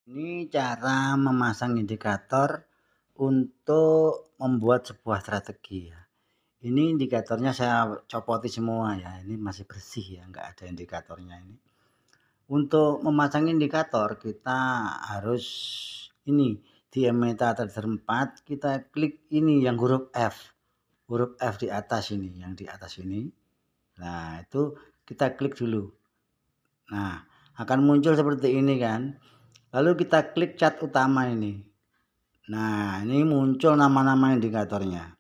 Ini cara memasang indikator untuk membuat sebuah strategi ya. Ini indikatornya saya copoti semua ya, ini masih bersih ya, nggak ada indikatornya ini. Untuk memasang indikator kita harus ini di MetaTrader 4 kita klik ini yang huruf F. Huruf F di atas ini, yang di atas ini. Nah, itu kita klik dulu. Nah, akan muncul seperti ini kan. Lalu kita klik cat utama ini. Nah, ini muncul nama-nama indikatornya.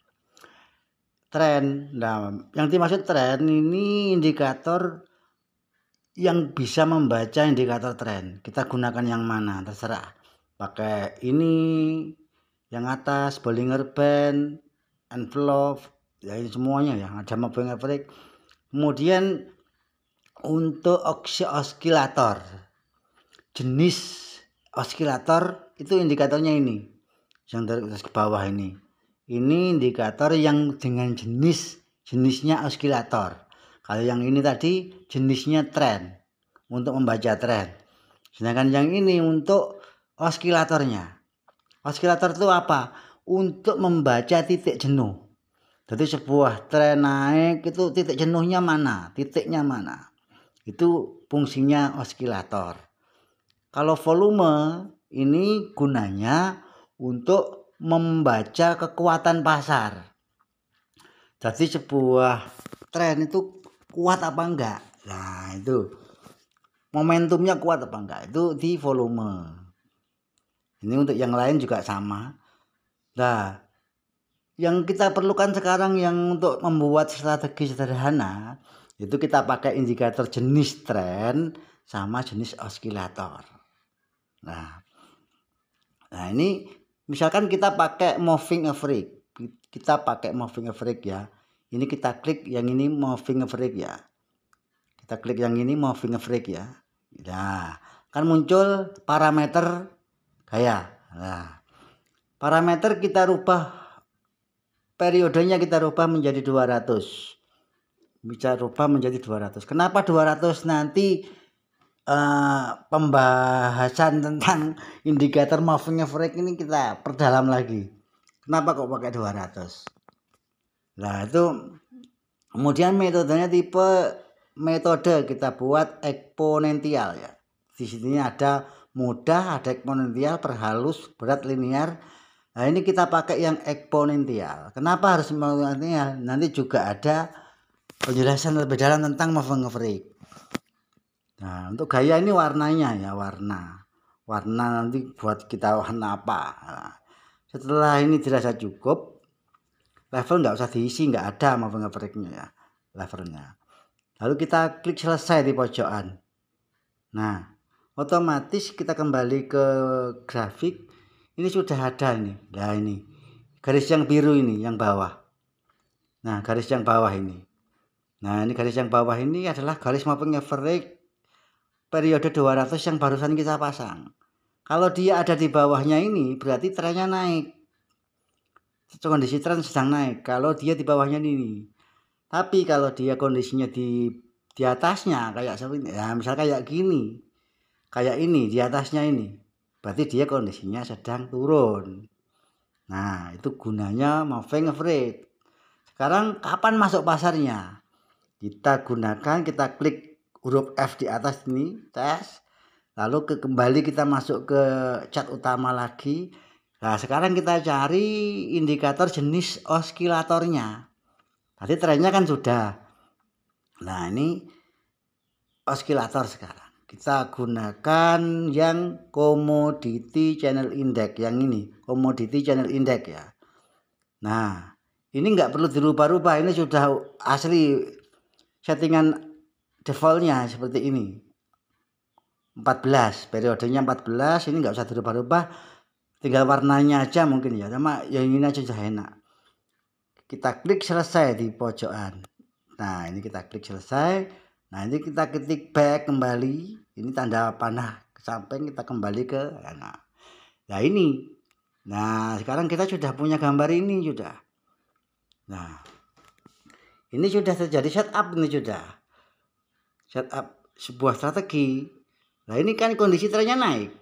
Tren. Nah, yang dimaksud tren ini indikator yang bisa membaca indikator tren. Kita gunakan yang mana, terserah. Pakai ini, yang atas, Bollinger Band, envelope, ya ini semuanya ya, ada moving average. Kemudian untuk osilator, jenis osilator itu indikatornya ini, yang dari atas ke bawah ini indikator yang dengan jenisnya osilator. Kalau yang ini tadi jenisnya tren, untuk membaca tren. Sedangkan yang ini untuk osilatornya. Osilator itu apa? Untuk membaca titik jenuh. Jadi sebuah tren naik itu titik jenuhnya mana, titiknya mana. Itu fungsinya osilator. Kalau volume ini gunanya untuk membaca kekuatan pasar. Jadi sebuah tren itu kuat apa enggak? Nah, itu momentumnya kuat apa enggak? Itu di volume. Ini untuk yang lain juga sama. Nah, yang kita perlukan sekarang yang untuk membuat strategi sederhana itu kita pakai indikator jenis tren sama jenis osilator. Nah, ini misalkan kita pakai moving average. Kita pakai moving average ya. Ini kita klik yang ini moving average ya. Kita klik yang ini moving average ya. Nah, kan muncul parameter gaya. Nah, parameter kita rubah, periodenya kita rubah menjadi 200. Bisa rubah menjadi 200. Kenapa 200? Nanti pembahasan tentang indikator moving average ini kita perdalam lagi. Kenapa kok pakai 200? Nah, itu kemudian metodenya metode kita buat eksponensial ya. Di sini ada mudah, ada eksponensial, perhalus, berat, linear. Nah, ini kita pakai yang eksponensial. Kenapa harus eksponensial? Nanti juga ada penjelasan lebih dalam tentang moving average. Nah, untuk gaya ini warnanya ya, warna nanti buat kita warna apa. Nah, setelah ini dirasa cukup, level nggak usah diisi, nggak ada moving average-nya ya, levelnya. Lalu kita klik selesai di pojokan. Nah, otomatis kita kembali ke grafik. Ini sudah ada nih. Nah, ini garis yang biru ini yang bawah. Nah, garis yang bawah ini. Nah, ini garis yang bawah ini adalah garis moving average periode 200 yang barusan kita pasang. Kalau dia ada di bawahnya ini berarti trennya naik. Kondisi tren sedang naik. Kalau dia di bawahnya ini. Tapi kalau dia kondisinya di atasnya kayak seperti ya, misal kayak gini. Kayak ini di atasnya ini. Berarti dia kondisinya sedang turun. Nah, itu gunanya moving average. Sekarang kapan masuk pasarnya? Kita gunakan, kita klik huruf F di atas ini, tes. Lalu kembali kita masuk ke cat utama lagi. Nah, sekarang kita cari indikator jenis osilatornya. Tadi trennya kan sudah. Nah, ini osilator sekarang. Kita gunakan yang commodity channel index yang ini, commodity channel index ya. Nah, ini nggak perlu dirubah-rubah, ini sudah asli settingan defaultnya seperti ini. 14, periodenya 14, ini nggak usah dirubah-rubah, tinggal warnanya aja mungkin ya, sama yang ini aja sudah enak. Kita klik selesai di pojokan. Nah, ini kita klik selesai. Nah, ini kita ketik back kembali, ini tanda panah ke samping, kita kembali ke nah. Nah, ini. Nah, sekarang kita sudah punya gambar ini sudah. Nah, ini sudah terjadi setup, ini sudah setup sebuah strategi. Nah, ini kan kondisi trennya naik.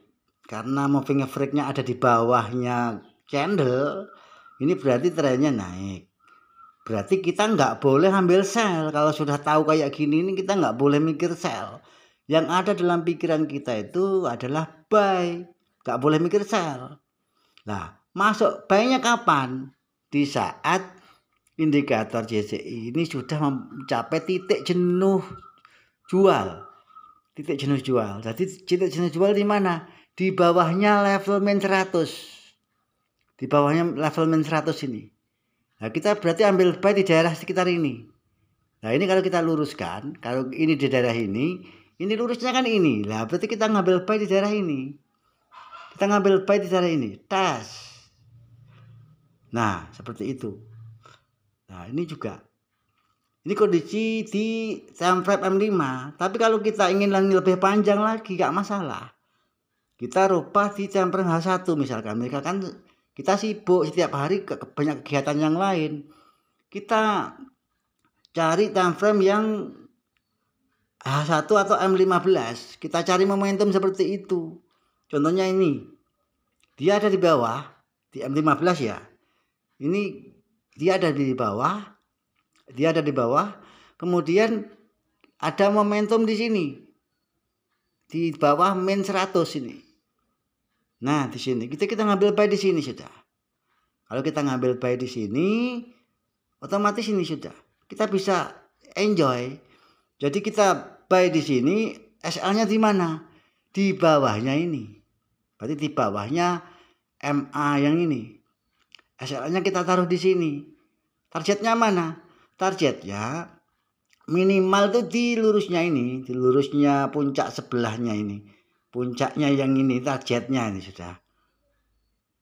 karena moving average-nya ada di bawahnya candle, ini berarti trennya naik. Berarti kita nggak boleh ambil sell. Kalau sudah tahu kayak gini ini kita nggak boleh mikir sell. Yang ada dalam pikiran kita itu adalah buy, nggak boleh mikir sell. Nah, masuk buy-nya kapan? Di saat indikator JCI ini sudah mencapai titik jenuh jual. Titik jenuh jual. Jadi titik jenuh jual di mana? Di bawahnya level min 100. Di bawahnya level min 100 ini. Nah, kita berarti ambil buy di daerah sekitar ini. Nah, ini kalau kita luruskan, kalau ini di daerah ini lurusnya kan ini. Nah, berarti kita ngambil buy di daerah ini. Kita ngambil buy di daerah ini. Tas. Nah, seperti itu. Nah, ini juga. Ini kondisi di time frame M5. Tapi kalau kita ingin lebih panjang lagi, gak masalah. Kita rubah di time frame H1 misalkan. Misalkan kita sibuk setiap hari banyak kegiatan yang lain. Kita cari time frame yang H1 atau M15. Kita cari momentum seperti itu. Contohnya ini. Dia ada di bawah, di M15 ya. Ini dia ada di bawah. Dia ada di bawah. Kemudian ada momentum di sini. Di bawah min 100 ini. Nah, di sini kita ngambil buy di sini sudah. Kalau kita ngambil buy di sini, otomatis ini sudah. Kita bisa enjoy. Jadi kita buy di sini, SL-nya di mana? Di bawahnya ini. Berarti di bawahnya MA yang ini. SL-nya kita taruh di sini. Targetnya mana? Targetnya minimal tuh di lurusnya ini, di lurusnya puncak sebelahnya ini. Puncaknya yang ini, targetnya ini sudah.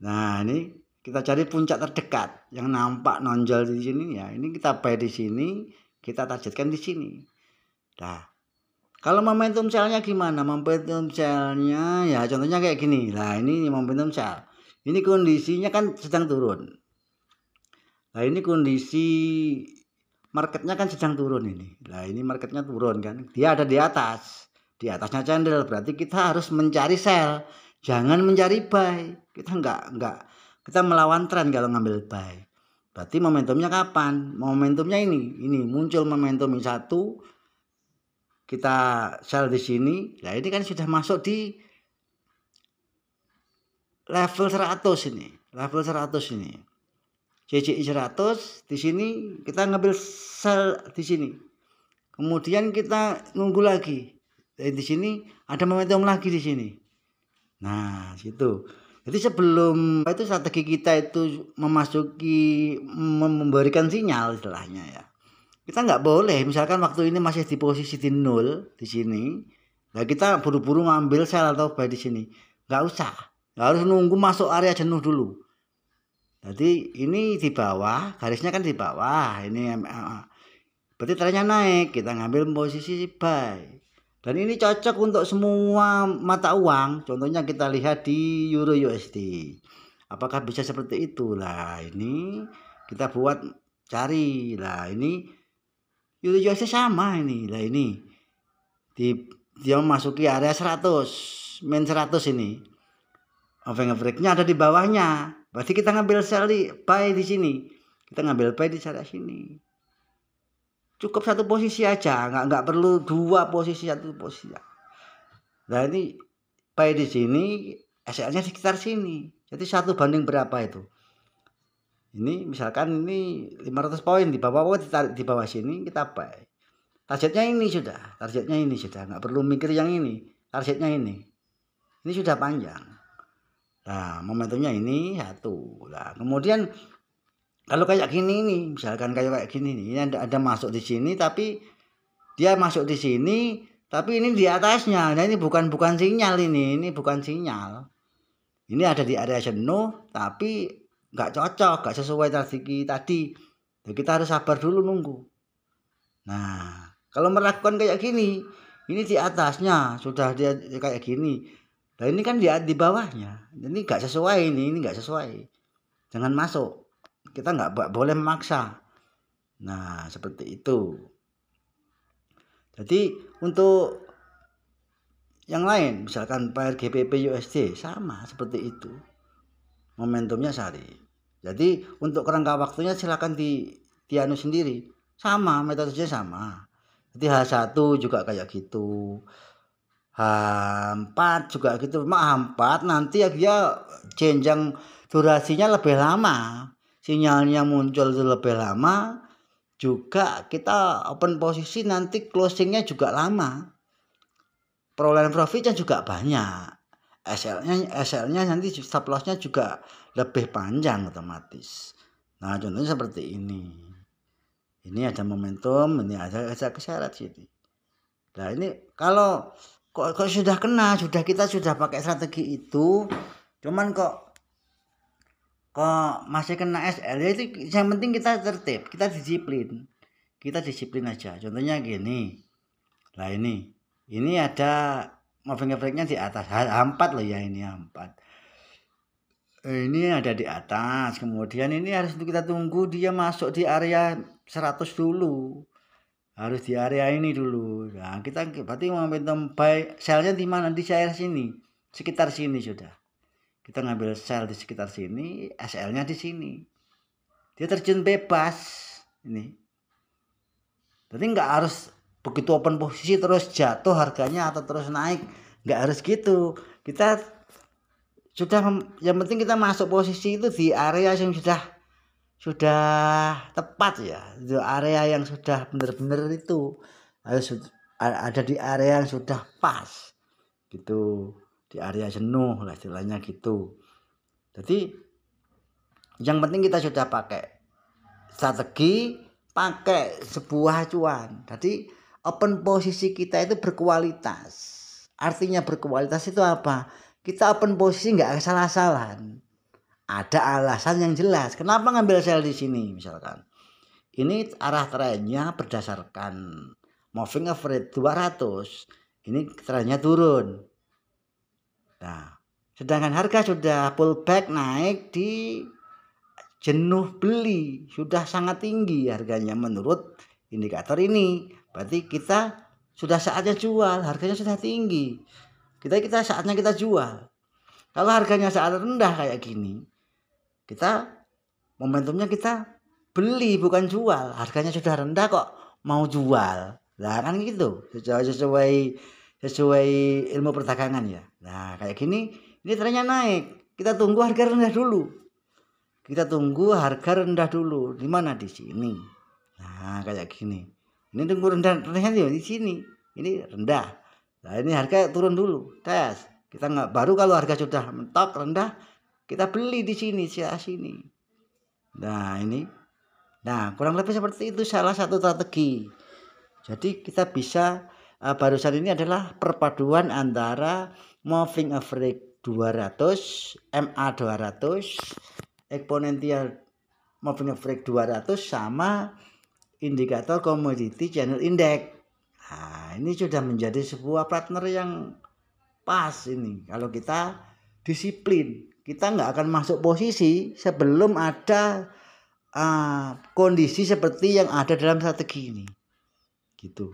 Nah, ini kita cari puncak terdekat yang nampak nonjol di sini ya. Ini kita buy di sini, kita targetkan di sini. Nah, kalau momentum sell-nya gimana? Momentum sell-nya ya contohnya kayak gini. Nah, ini momentum sell. Ini kondisinya kan sedang turun. Nah, ini kondisi marketnya kan sedang turun ini. Nah, ini marketnya turun kan. Dia ada di atas. Di atasnya candle. Berarti kita harus mencari sell. Jangan mencari buy. Kita enggak. Kita melawan tren kalau ngambil buy. Berarti momentumnya kapan? Momentumnya ini. Ini muncul momentum ini satu. Kita sell di sini. Nah, ini kan sudah masuk di level 100 ini. Level 100 ini. CCI 100 di sini kita ngambil sell di sini. Kemudian kita nunggu lagi. Di sini ada momentum lagi di sini. Nah, situ. Jadi sebelum itu strategi kita itu memberikan sinyal istilahnya ya. Kita nggak boleh misalkan waktu ini masih di posisi di 0 di sini. Nah, kita buru-buru ngambil sell atau buy di sini. Nggak usah. Harus nunggu masuk area jenuh dulu. Jadi ini di bawah, garisnya kan di bawah. Ini berarti trennya naik, kita ngambil posisi buy. Dan ini cocok untuk semua mata uang. Contohnya kita lihat di Euro USD. Apakah bisa seperti itu? Lah, ini kita buat cari. Lah, ini Euro USD sama ini. Lah, ini dia memasuki area 100, min 100 ini. Moving average-nya ada di bawahnya. Berarti kita ngambil sell buy di sini. Kita ngambil buy di sana sini. Cukup satu posisi aja, nggak perlu dua posisi, satu posisi. Nah, ini buy di sini, SL-nya sekitar sini. Jadi 1 banding berapa itu? Ini misalkan ini 500 poin di bawah, ditarik di bawah sini kita buy. Targetnya ini sudah, nggak perlu mikir yang ini. Targetnya ini sudah panjang. Nah, momentumnya ini satu. Nah, kemudian kalau kayak gini nih, misalkan kayak gini nih, ini ada masuk di sini tapi dia masuk di sini tapi ini di atasnya. Nah, ini bukan sinyal ini bukan sinyal. Ini ada di area jenuh tapi nggak cocok, nggak sesuai strategi tadi. Jadi kita harus sabar dulu nunggu. Nah, kalau melakukan kayak gini, ini di atasnya sudah dia kayak gini. Nah, ini kan di bawahnya. Ini nggak sesuai ini nggak sesuai. Jangan masuk. Kita nggak boleh memaksa. Nah, seperti itu. Jadi untuk yang lain, misalkan PRGPP USD sama seperti itu. Momentumnya sehari. Jadi untuk kerangka waktunya silakan dianu sendiri. Sama, metodenya sama. Jadi H1 juga kayak gitu. H4 juga gitu. H4 nanti ya dia jenjang durasinya lebih lama. Sinyalnya muncul itu lebih lama. Juga kita open posisi nanti closingnya juga lama. Perolehan profitnya juga banyak. SL-nya nanti stop loss-nya juga lebih panjang otomatis. Nah, contohnya seperti ini. Ini ada momentum, ini ada keseret sini. Nah, ini kalau kok sudah kena, kita sudah pakai strategi itu, cuman kok masih kena SL, ya itu yang penting kita tertib, kita disiplin. Kita disiplin aja. Contohnya gini. Nah, ini ada moving average-nya di atas H4 loh ya, ini H4. Ini ada di atas, kemudian ini harus kita tunggu dia masuk di area 100 dulu. Harus di area ini dulu. Nah, kita berarti momentum buy sell-nya di mana? Di area sini. Sekitar sini sudah. Kita ngambil sell di sekitar sini, SL-nya di sini. Dia terjun bebas. Ini. Jadi nggak harus begitu open posisi terus jatuh harganya atau terus naik, nggak harus gitu. Kita sudah yang penting kita masuk posisi itu di area yang sudah tepat ya, di area yang sudah benar-benar itu harus ada di area yang sudah pas gitu, di area jenuh lah istilahnya gitu. Jadi yang penting kita sudah pakai strategi, pakai sebuah acuan. Jadi open posisi kita itu berkualitas. Artinya berkualitas itu apa? Kita open posisi nggak salah-salahan. Ada alasan yang jelas. Kenapa ngambil sell di sini misalkan? Ini arah trennya berdasarkan moving average 200. Ini trennya turun. Nah, sedangkan harga sudah pullback naik di jenuh beli, sudah sangat tinggi harganya menurut indikator ini. Berarti kita sudah saatnya jual, harganya sudah tinggi. Kita saatnya kita jual. Kalau harganya saat rendah kayak gini, kita momentumnya kita beli bukan jual. Harganya sudah rendah kok mau jual. Nah kan gitu, sesuai ilmu perdagangan ya. Nah kayak gini, ini trennya naik. Kita tunggu harga rendah dulu. Kita tunggu harga rendah dulu. Di mana? Di sini. Nah kayak gini. Ini tunggu rendahnya di sini. Ini rendah. Nah ini harga turun dulu. Tes. Kita nggak, baru kalau harga sudah mentok rendah, kita beli di sini, sini. Nah ini. Nah kurang lebih seperti itu salah satu strategi. Jadi kita bisa barusan ini adalah perpaduan antara moving average 200, MA 200, eksponensial moving average 200 sama indikator commodity channel index. Nah, ini sudah menjadi sebuah partner yang pas ini. Kalau kita disiplin, kita nggak akan masuk posisi sebelum ada kondisi seperti yang ada dalam strategi ini. Gitu.